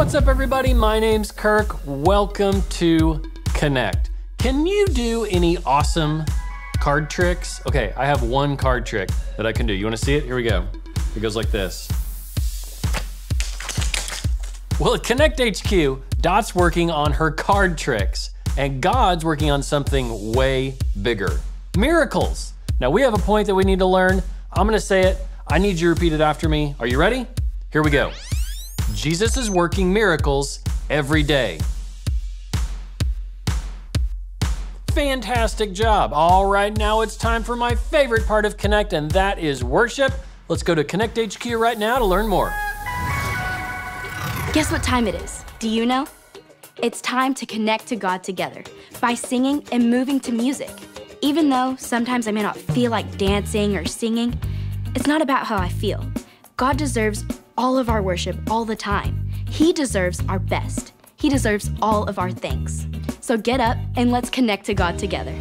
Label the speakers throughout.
Speaker 1: What's up, everybody? My name's Kirk. Welcome to Connect. Can you do any awesome card tricks? Okay, I have one card trick that I can do. You wanna see it? Here we go. It goes like this. Well, at Connect HQ, Dot's working on her card tricks, and God's working on something way bigger. Miracles. Now, we have a point that we need to learn. I'm gonna say it. I need you to repeat it after me. Are you ready? Here we go. Jesus is working miracles every day. Fantastic job. All right, now it's time for my favorite part of Connect, and that is worship. Let's go to Connect HQ right now to learn more.
Speaker 2: Guess what time it is? Do you know? It's time to connect to God together by singing and moving to music. Even though sometimes I may not feel like dancing or singing, it's not about how I feel. God deserves all of our worship all the time. He deserves our best. He deserves all of our thanks. So get up and let's connect to God together.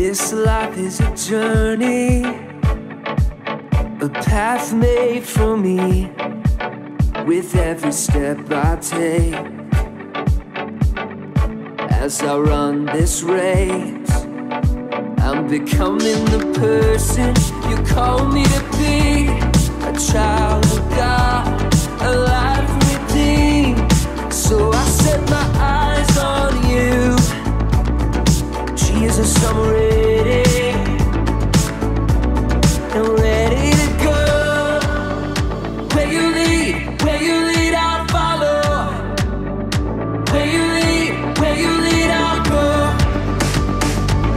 Speaker 3: This life is a journey, a path made for me. With every step I take, as I run this race, I'm becoming the person you call me to be. A child of God, a life redeemed. So I set my eyes on you. Jesus, I'm ready, I'm ready to go. Where you lead, I'll follow. Where you lead, I'll go.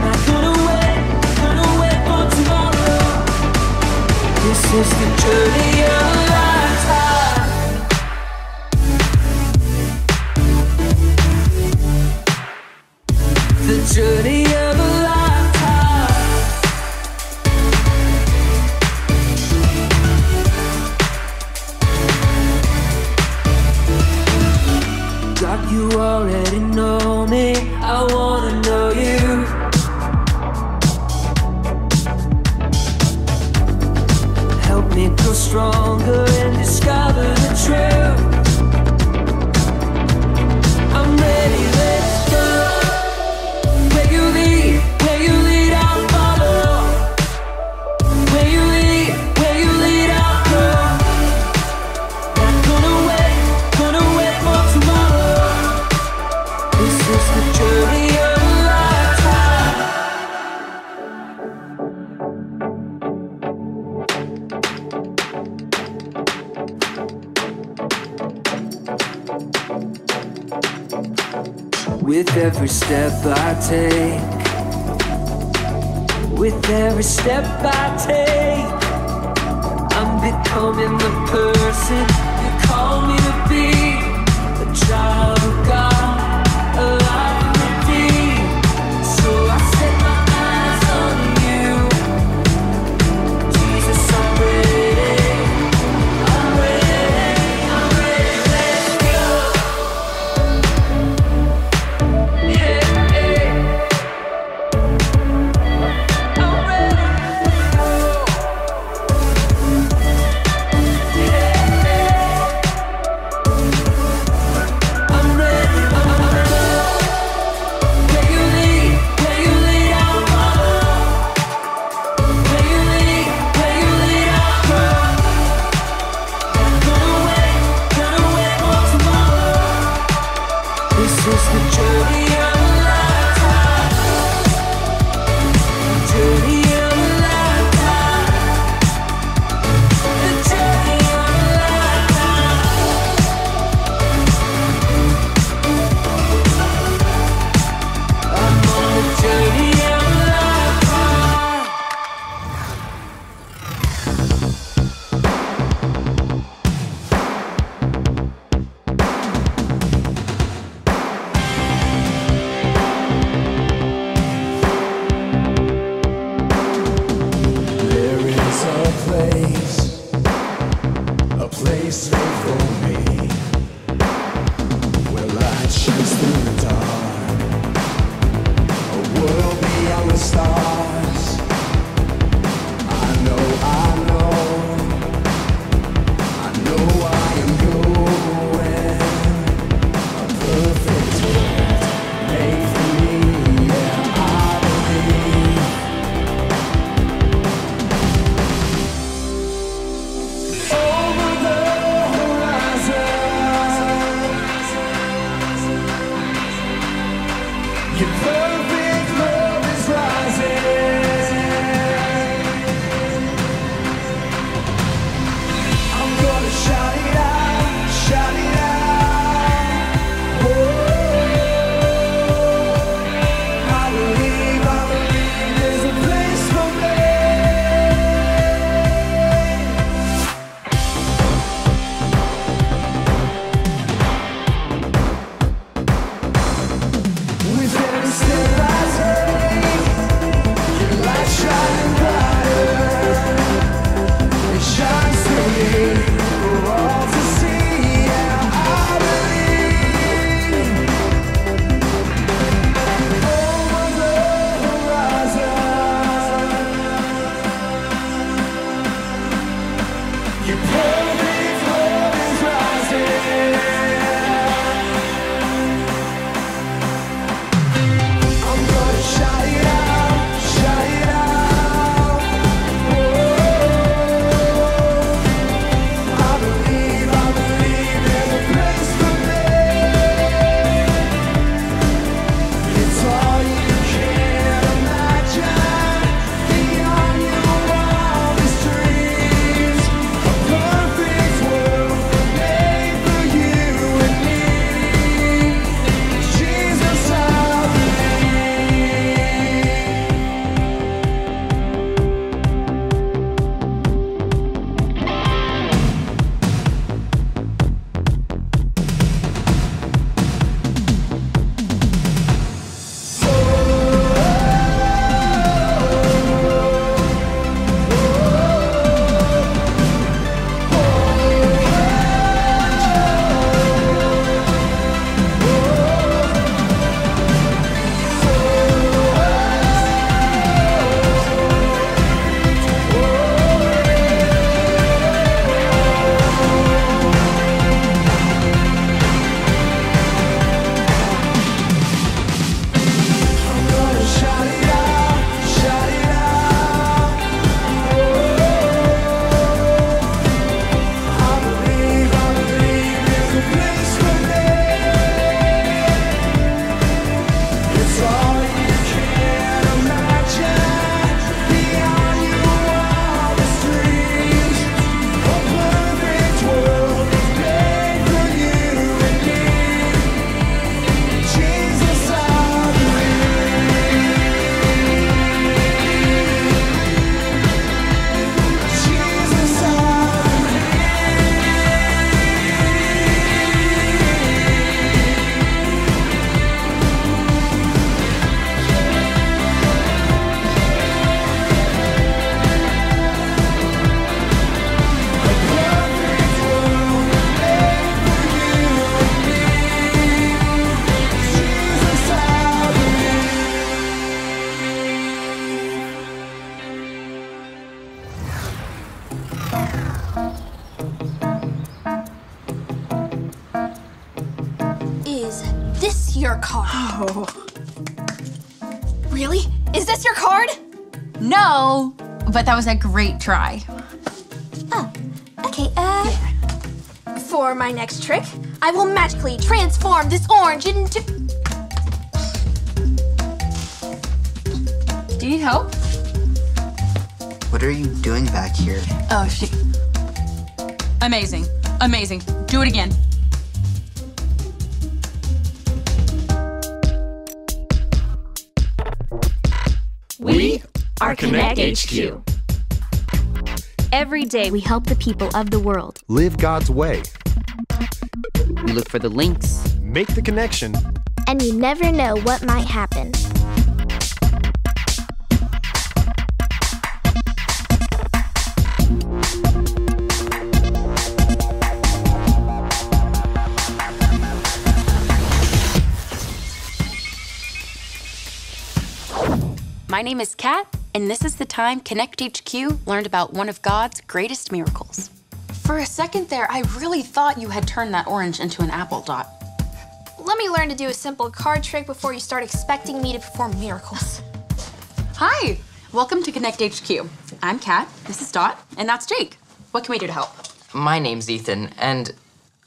Speaker 3: Not gonna wait for tomorrow. This is the journey of a lifetime. The journey of a lifetime. God, you already know me. I wanna know you. Help me grow stronger and discover the truth. I'm ready, let's go. Where you lead, I'll follow. Where you lead, I'll go. Not gonna wait for tomorrow. This is the journey of a lifetime. With every step I take, with every step I take, I'm becoming the person you call me to be. A child of God, a life redeemed. So I set my eyes on you. Jesus, I'm ready, I'm ready, let's go. Yeah, yeah. I'm ready to go. Yeah, yeah. I'm ready.
Speaker 4: card. Oh. Really? Is this your card?
Speaker 5: No, but that was a great try.
Speaker 4: Oh, okay, For my next trick, I will magically transform this orange into...
Speaker 5: Do you need help?
Speaker 6: What are you doing back here?
Speaker 5: Oh, shit. Amazing. Amazing. Do it again.
Speaker 7: We are Connect HQ.
Speaker 2: Every day we help the people of the world.
Speaker 7: Live God's way.
Speaker 8: We look for the links.
Speaker 7: Make the connection.
Speaker 9: And you never know what might happen.
Speaker 5: My name is Kat, and this is the time Connect HQ learned about one of God's greatest miracles. For a second there, I really thought you had turned that orange into an apple, Dot.
Speaker 4: Let me learn to do a simple card trick before you start expecting me to perform miracles.
Speaker 5: Hi, welcome to Connect HQ. I'm Kat, this is Dot, and that's Jake. What can we do to help?
Speaker 6: My name's Ethan, and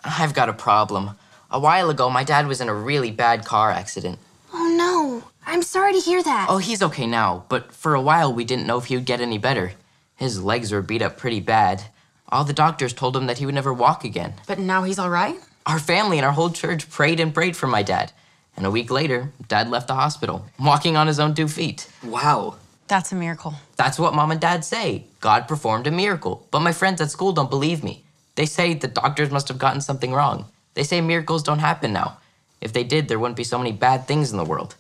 Speaker 6: I've got a problem. A while ago, my dad was in a really bad car accident.
Speaker 4: Oh no, I'm sorry to hear that.
Speaker 6: Oh, he's okay now, but for a while we didn't know if he would get any better. His legs were beat up pretty bad. All the doctors told him that he would never walk again.
Speaker 5: But now he's all right?
Speaker 6: Our family and our whole church prayed and prayed for my dad. And a week later, Dad left the hospital, walking on his own 2 feet. Wow.
Speaker 5: That's a miracle.
Speaker 6: That's what Mom and Dad say. God performed a miracle. But my friends at school don't believe me. They say the doctors must have gotten something wrong. They say miracles don't happen now. If they did, there wouldn't be so many bad things in the world.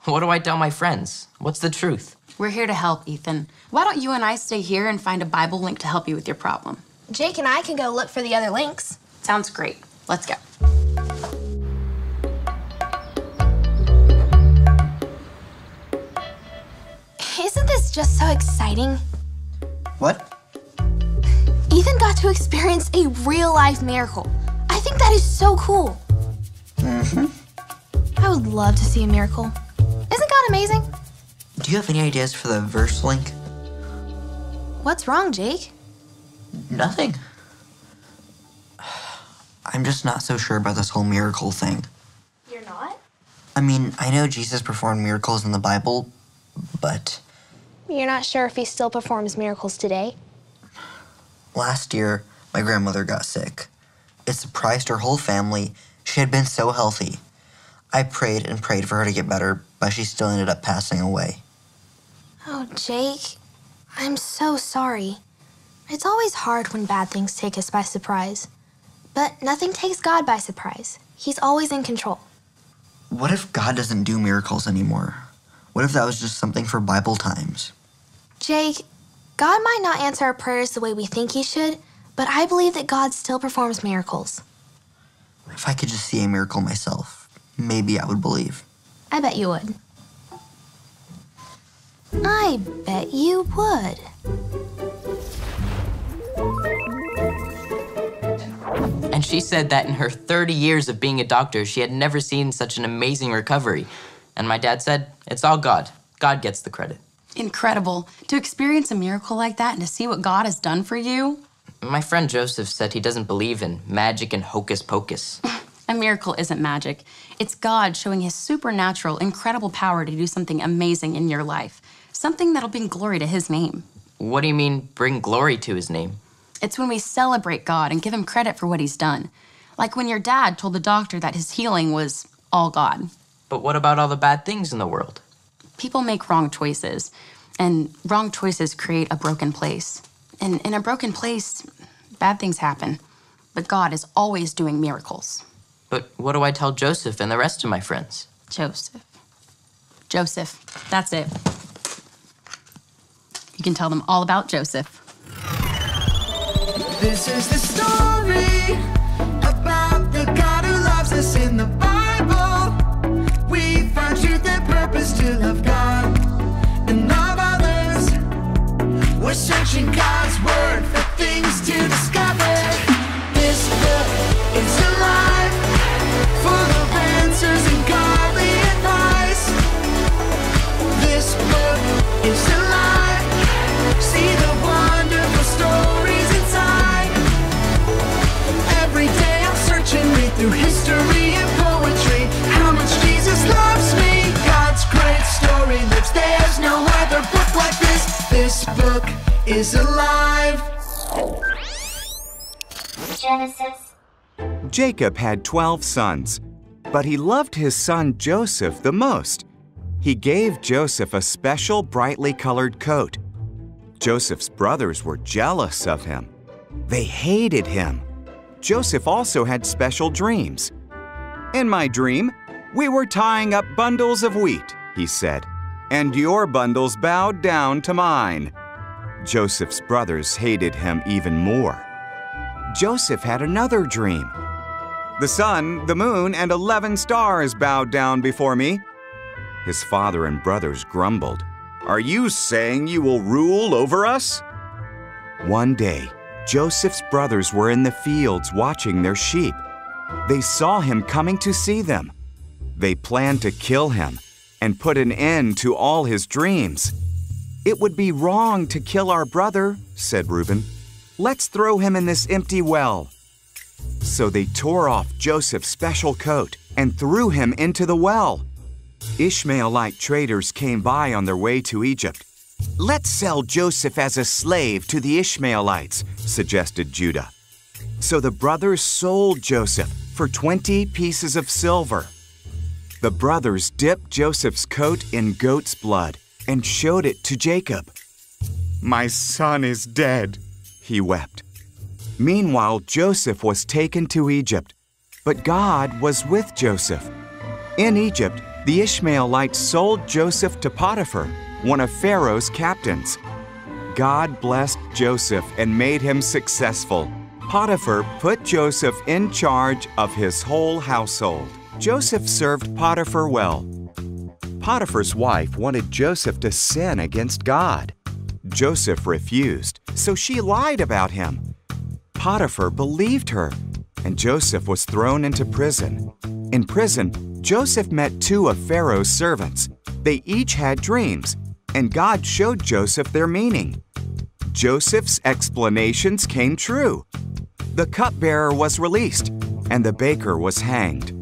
Speaker 6: What do I tell my friends? What's the truth?
Speaker 5: We're here to help, Ethan. Why don't you and I stay here and find a Bible link to help you with your problem?
Speaker 4: Jake and I can go look for the other links.
Speaker 5: Sounds great. Let's go.
Speaker 4: Isn't this just so exciting?
Speaker 6: What?
Speaker 4: Ethan got to experience a real-life miracle. I think that is so cool.
Speaker 6: Mm-hmm.
Speaker 4: I would love to see a miracle. Isn't God amazing?
Speaker 6: Do you have any ideas for the verse link?
Speaker 4: What's wrong, Jake?
Speaker 6: Nothing. I'm just not so sure about this whole miracle thing.
Speaker 4: You're not?
Speaker 6: I mean, I know Jesus performed miracles in the Bible, but...
Speaker 9: You're not sure if he still performs miracles today?
Speaker 6: Last year, my grandmother got sick. It surprised her whole family. She had been so healthy. I prayed and prayed for her to get better, but she still ended up passing away.
Speaker 4: Oh, Jake, I'm so sorry. It's always hard when bad things take us by surprise. But nothing takes God by surprise. He's always in control.
Speaker 6: What if God doesn't do miracles anymore? What if that was just something for Bible times?
Speaker 4: Jake, God might not answer our prayers the way we think he should, but I believe that God still performs miracles.
Speaker 6: If I could just see a miracle myself, maybe I would believe.
Speaker 4: I bet you would. I bet you would.
Speaker 6: And she said that in her 30 years of being a doctor, she had never seen such an amazing recovery. And my dad said, it's all God. God gets the credit.
Speaker 5: Incredible. To experience a miracle like that and to see what God has done for you.
Speaker 6: My friend Joseph said he doesn't believe in magic and hocus pocus.
Speaker 5: A miracle isn't magic. It's God showing his supernatural, incredible power to do something amazing in your life. Something that'll bring glory to his name.
Speaker 6: What do you mean, bring glory to his name?
Speaker 5: It's when we celebrate God and give him credit for what he's done. Like when your dad told the doctor that his healing was all God.
Speaker 6: But what about all the bad things in the world?
Speaker 5: People make wrong choices, and wrong choices create a broken place. And in a broken place, bad things happen. But God is always doing miracles.
Speaker 6: But what do I tell Joseph and the rest of my friends?
Speaker 5: Joseph, that's it. You can tell them all about Joseph.
Speaker 3: This is the story about the God who loves us in the Bible. We found truth and purpose to love God and love others. We're searching God's word for things to discover. This book is alive, full of answers and godly is alive. See the wonderful stories inside. Every day I'm searching, read through history and poetry. How much Jesus loves me. God's great story lives. There's no other book like this. This book is alive.
Speaker 10: Genesis.
Speaker 11: Jacob had 12 sons, but he loved his son Joseph the most. He gave Joseph a special brightly colored coat. Joseph's brothers were jealous of him. They hated him. Joseph also had special dreams. In my dream, we were tying up bundles of wheat, he said, and your bundles bowed down to mine. Joseph's brothers hated him even more. Joseph had another dream. The sun, the moon, and 11 stars bowed down before me. His father and brothers grumbled. Are you saying you will rule over us? One day, Joseph's brothers were in the fields watching their sheep. They saw him coming to see them. They planned to kill him and put an end to all his dreams. It would be wrong to kill our brother, said Reuben. Let's throw him in this empty well. So they tore off Joseph's special coat and threw him into the well. Ishmaelite traders came by on their way to Egypt. Let's sell Joseph as a slave to the Ishmaelites, suggested Judah. So the brothers sold Joseph for 20 pieces of silver. The brothers dipped Joseph's coat in goat's blood and showed it to Jacob. My son is dead, he wept. Meanwhile, Joseph was taken to Egypt, but God was with Joseph. In Egypt, the Ishmaelites sold Joseph to Potiphar, one of Pharaoh's captains. God blessed Joseph and made him successful. Potiphar put Joseph in charge of his whole household. Joseph served Potiphar well. Potiphar's wife wanted Joseph to sin against God. Joseph refused, so she lied about him. Potiphar believed her, and Joseph was thrown into prison. In prison, Joseph met two of Pharaoh's servants. They each had dreams, and God showed Joseph their meaning. Joseph's explanations came true. The cupbearer was released, and the baker was hanged.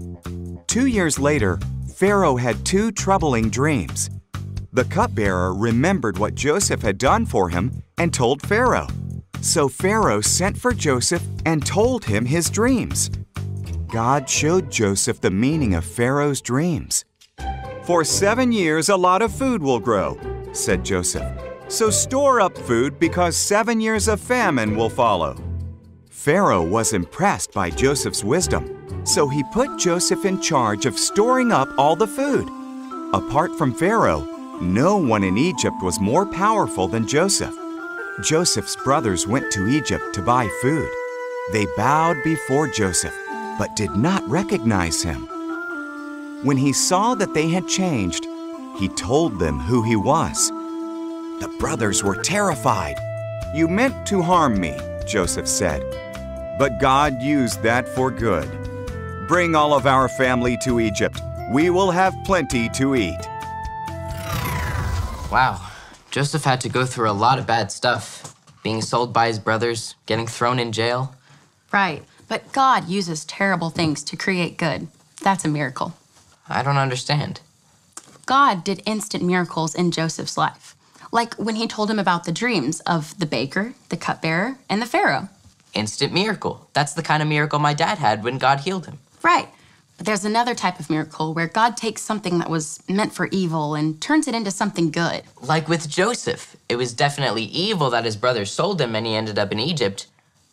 Speaker 11: 2 years later, Pharaoh had two troubling dreams. The cupbearer remembered what Joseph had done for him and told Pharaoh. So Pharaoh sent for Joseph and told him his dreams. God showed Joseph the meaning of Pharaoh's dreams. For 7 years, a lot of food will grow, said Joseph. So store up food because 7 years of famine will follow. Pharaoh was impressed by Joseph's wisdom, so he put Joseph in charge of storing up all the food. Apart from Pharaoh, no one in Egypt was more powerful than Joseph. Joseph's brothers went to Egypt to buy food. They bowed before Joseph, but did not recognize him. When he saw that they had changed, he told them who he was. The brothers were terrified. You meant to harm me, Joseph said, but God used that for good. Bring all of our family to Egypt. We will have plenty to eat.
Speaker 6: Wow, Joseph had to go through a lot of bad stuff. Being sold by his brothers, getting thrown in jail.
Speaker 5: Right, but God uses terrible things to create good. That's a miracle.
Speaker 6: I don't understand.
Speaker 5: God did instant miracles in Joseph's life, like when he told him about the dreams of the baker, the cupbearer, and the Pharaoh.
Speaker 6: Instant miracle. That's the kind of miracle my dad had when God healed him.
Speaker 5: Right. But there's another type of miracle where God takes something that was meant for evil and turns it into something good.
Speaker 6: Like with Joseph. It was definitely evil that his brothers sold him and he ended up in Egypt.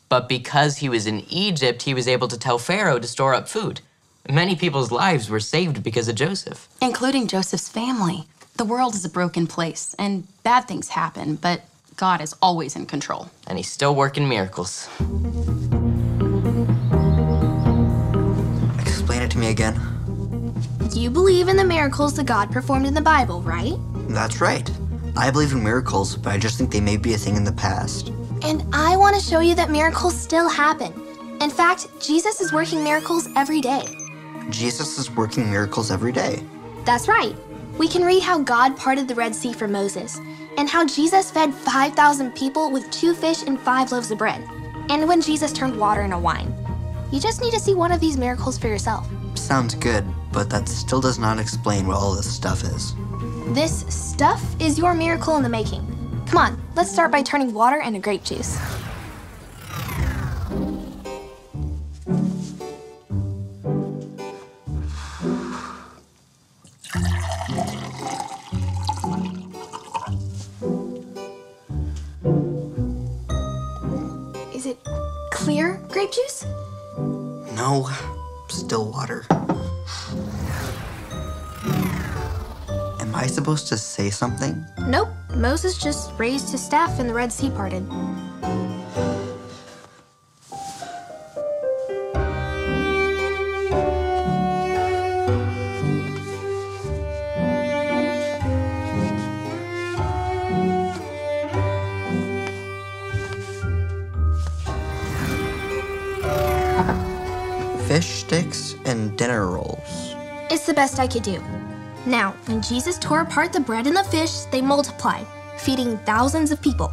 Speaker 6: But because he was in Egypt, he was able to tell Pharaoh to store up food. Many people's lives were saved because of Joseph.
Speaker 5: Including Joseph's family. The world is a broken place, and bad things happen, but God is always in control.
Speaker 6: And he's still working miracles.
Speaker 12: Explain it to me again.
Speaker 4: You believe in the miracles that God performed in the Bible, right?
Speaker 12: That's right. I believe in miracles, but I just think they may be a thing in the past.
Speaker 4: And I want to show you that miracles still happen. In fact, Jesus is working miracles every day.
Speaker 12: Jesus is working miracles every day.
Speaker 4: That's right. We can read how God parted the Red Sea for Moses, and how Jesus fed 5,000 people with 2 fish and 5 loaves of bread, and when Jesus turned water into wine. You just need to see one of these miracles for yourself.
Speaker 12: Sounds good, but that still does not explain what all this stuff is.
Speaker 4: This stuff is your miracle in the making. Come on, let's start by turning water into grape juice. Is it clear grape juice?
Speaker 12: No, still water. Am I supposed to say something?
Speaker 4: Nope, Moses just raised his staff and the Red Sea parted.
Speaker 12: Fish sticks and dinner rolls.
Speaker 4: It's the best I could do. Now, when Jesus tore apart the bread and the fish, they multiplied, feeding thousands of people.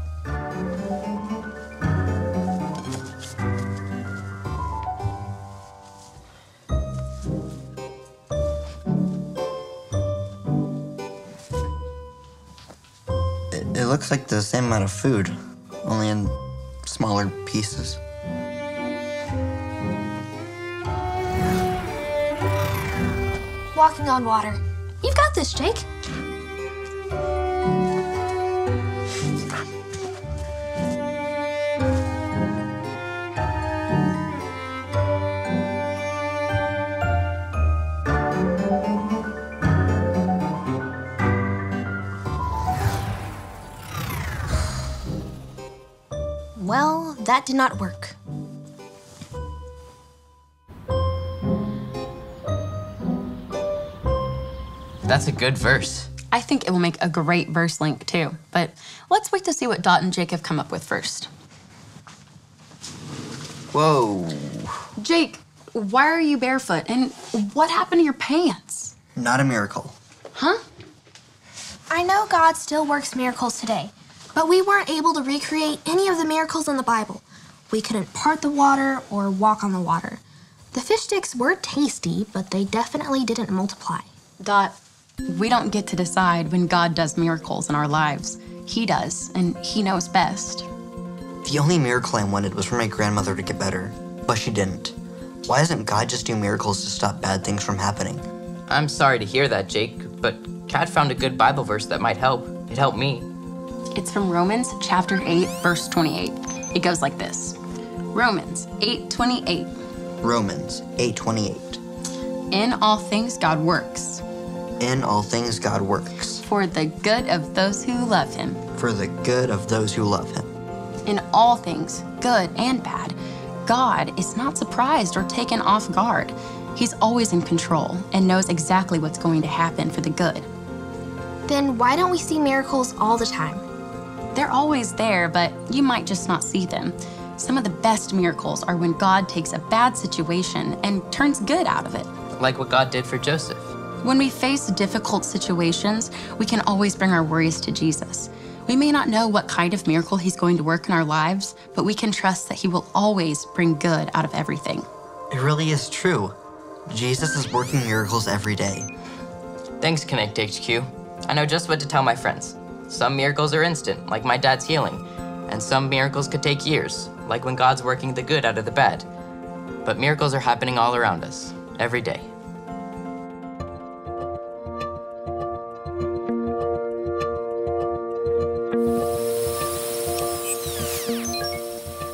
Speaker 12: It looks like the same amount of food, only in smaller pieces.
Speaker 4: Walking on water. You've got this, Jake. Well, that did not work.
Speaker 6: That's a good verse.
Speaker 5: I think it will make a great verse link too, but let's wait to see what Dot and Jake have come up with first.
Speaker 12: Whoa.
Speaker 5: Jake, why are you barefoot? And what happened to your pants?
Speaker 12: Not a miracle.
Speaker 5: Huh?
Speaker 4: I know God still works miracles today, but we weren't able to recreate any of the miracles in the Bible. We couldn't part the water or walk on the water. The fish sticks were tasty, but they definitely didn't multiply.
Speaker 5: Dot, we don't get to decide when God does miracles in our lives. He does, and he knows best.
Speaker 12: The only miracle I wanted was for my grandmother to get better, but she didn't. Why doesn't God just do miracles to stop bad things from happening?
Speaker 6: I'm sorry to hear that, Jake, but Kat found a good Bible verse that might help. It helped me.
Speaker 5: It's from Romans chapter 8, verse 28. It goes like this. Romans 8:28.
Speaker 12: Romans 8:28.
Speaker 5: In all things God works.
Speaker 12: In all things God works.
Speaker 5: For the good of those who love him.
Speaker 12: For the good of those who love him.
Speaker 5: In all things, good and bad, God is not surprised or taken off guard. He's always in control and knows exactly what's going to happen for the good.
Speaker 4: Then why don't we see miracles all the time?
Speaker 5: They're always there, but you might just not see them. Some of the best miracles are when God takes a bad situation and turns good out of it.
Speaker 6: Like what God did for Joseph.
Speaker 5: When we face difficult situations, we can always bring our worries to Jesus. We may not know what kind of miracle he's going to work in our lives, but we can trust that he will always bring good out of everything.
Speaker 12: It really is true. Jesus is working miracles every day.
Speaker 6: Thanks, Connect HQ. I know just what to tell my friends. Some miracles are instant, like my dad's healing, and some miracles could take years, like when God's working the good out of the bad. But miracles are happening all around us, every day.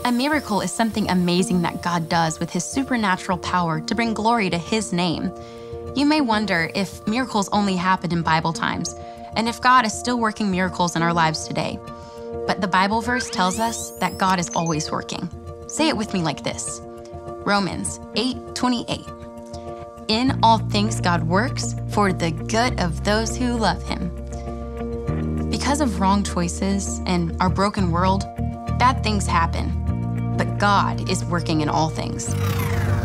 Speaker 5: A miracle is something amazing that God does with his supernatural power to bring glory to his name. You may wonder if miracles only happen in Bible times, and if God is still working miracles in our lives today. But the Bible verse tells us that God is always working. Say it with me like this. Romans 8:28. In all things God works for the good of those who love him. Because of wrong choices and our broken world, bad things happen. But God is working in all things.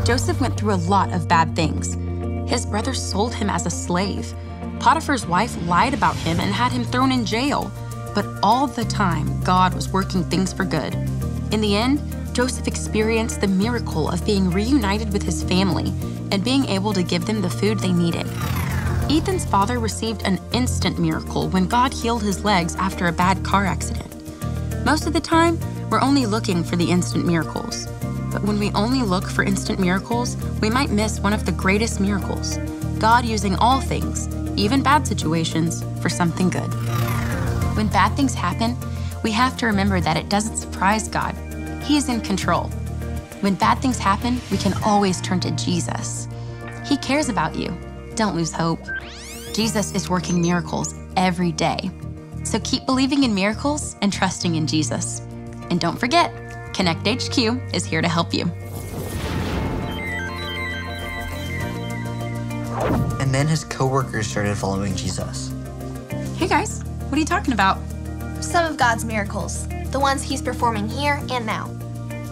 Speaker 5: Joseph went through a lot of bad things. His brothers sold him as a slave. Potiphar's wife lied about him and had him thrown in jail. But all the time, God was working things for good. In the end, Joseph experienced the miracle of being reunited with his family and being able to give them the food they needed. Ethan's father received an instant miracle when God healed his legs after a bad car accident. Most of the time, we're only looking for the instant miracles. But when we only look for instant miracles, we might miss one of the greatest miracles, God using all things, even bad situations, for something good. When bad things happen, we have to remember that it doesn't surprise God. He is in control. When bad things happen, we can always turn to Jesus. He cares about you. Don't lose hope. Jesus is working miracles every day. So keep believing in miracles and trusting in Jesus. And don't forget, Connect HQ is here to help you.
Speaker 12: And then his coworkers started following Jesus.
Speaker 5: Hey guys, what are you talking about?
Speaker 4: Some of God's miracles, the ones he's performing here and now.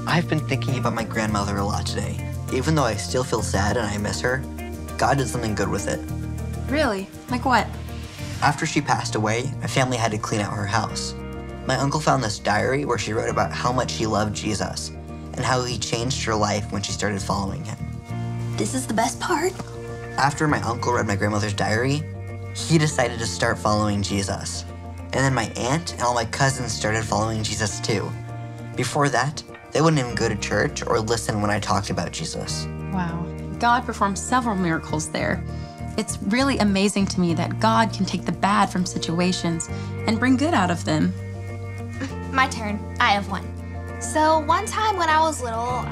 Speaker 12: I've been thinking about my grandmother a lot today. Even though I still feel sad and I miss her, God did something good with it.
Speaker 5: Really? Like what?
Speaker 12: After she passed away, my family had to clean out her house. My uncle found this diary where she wrote about how much she loved Jesus and how he changed her life when she started following him.
Speaker 4: This is the best part.
Speaker 12: After my uncle read my grandmother's diary, he decided to start following Jesus. And then my aunt and all my cousins started following Jesus too. Before that, they wouldn't even go to church or listen when I talked about Jesus.
Speaker 5: Wow. God performed several miracles there. It's really amazing to me that God can take the bad from situations and bring good out of them.
Speaker 4: My turn. I have one. So one time when I was little,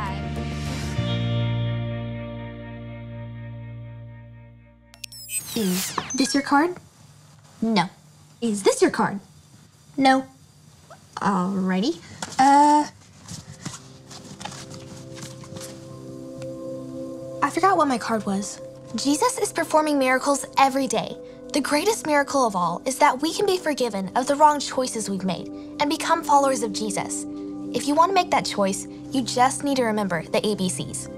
Speaker 4: Is this your card? No. Is this your card? No. Alrighty. I forgot what my card was. Jesus is performing miracles every day. The greatest miracle of all is that we can be forgiven of the wrong choices we've made and become followers of Jesus. If you want to make that choice, you just need to remember the ABCs.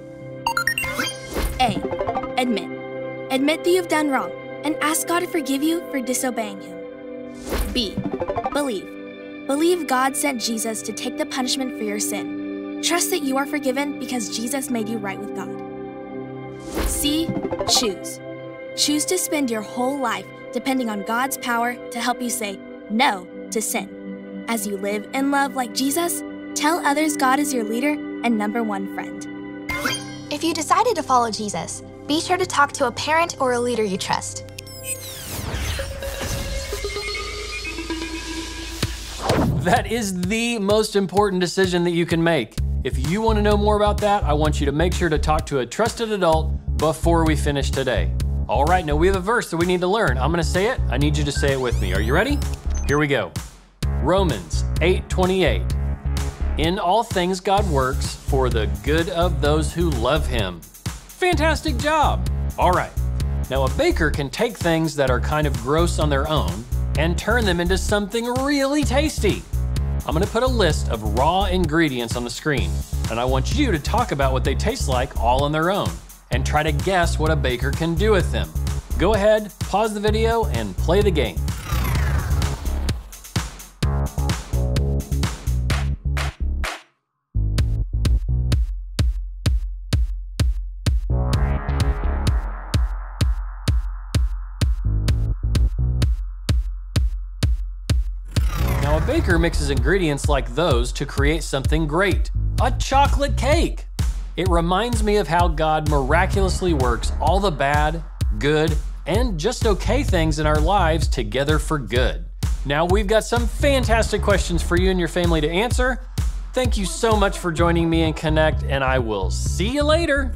Speaker 2: A. Admit. Admit that you've done wrong and ask God to forgive you for disobeying Him. B. Believe. Believe God sent Jesus to take the punishment for your sin. Trust that you are forgiven because Jesus made you right with God. C. Choose. Choose to spend your whole life depending on God's power to help you say no to sin. As you live and love like Jesus, tell others God is your leader and #1 friend.
Speaker 4: If you decided to follow Jesus, be sure to talk to a parent or a leader you trust.
Speaker 1: That is the most important decision that you can make. If you want to know more about that, I want you to make sure to talk to a trusted adult before we finish today. All right, now we have a verse that we need to learn. I'm gonna say it, I need you to say it with me. Are you ready? Here we go. Romans 8:28. In all things God works for the good of those who love Him. Fantastic job. All right, now a baker can take things that are kind of gross on their own and turn them into something really tasty. I'm gonna put a list of raw ingredients on the screen, and I want you to talk about what they taste like all on their own, and try to guess what a baker can do with them. Go ahead, pause the video, and play the game. Now, a baker mixes ingredients like those to create something great, a chocolate cake. It reminds me of how God miraculously works all the bad, good, and just okay things in our lives together for good. Now we've got some fantastic questions for you and your family to answer. Thank you so much for joining me in Connect, and I will see you later.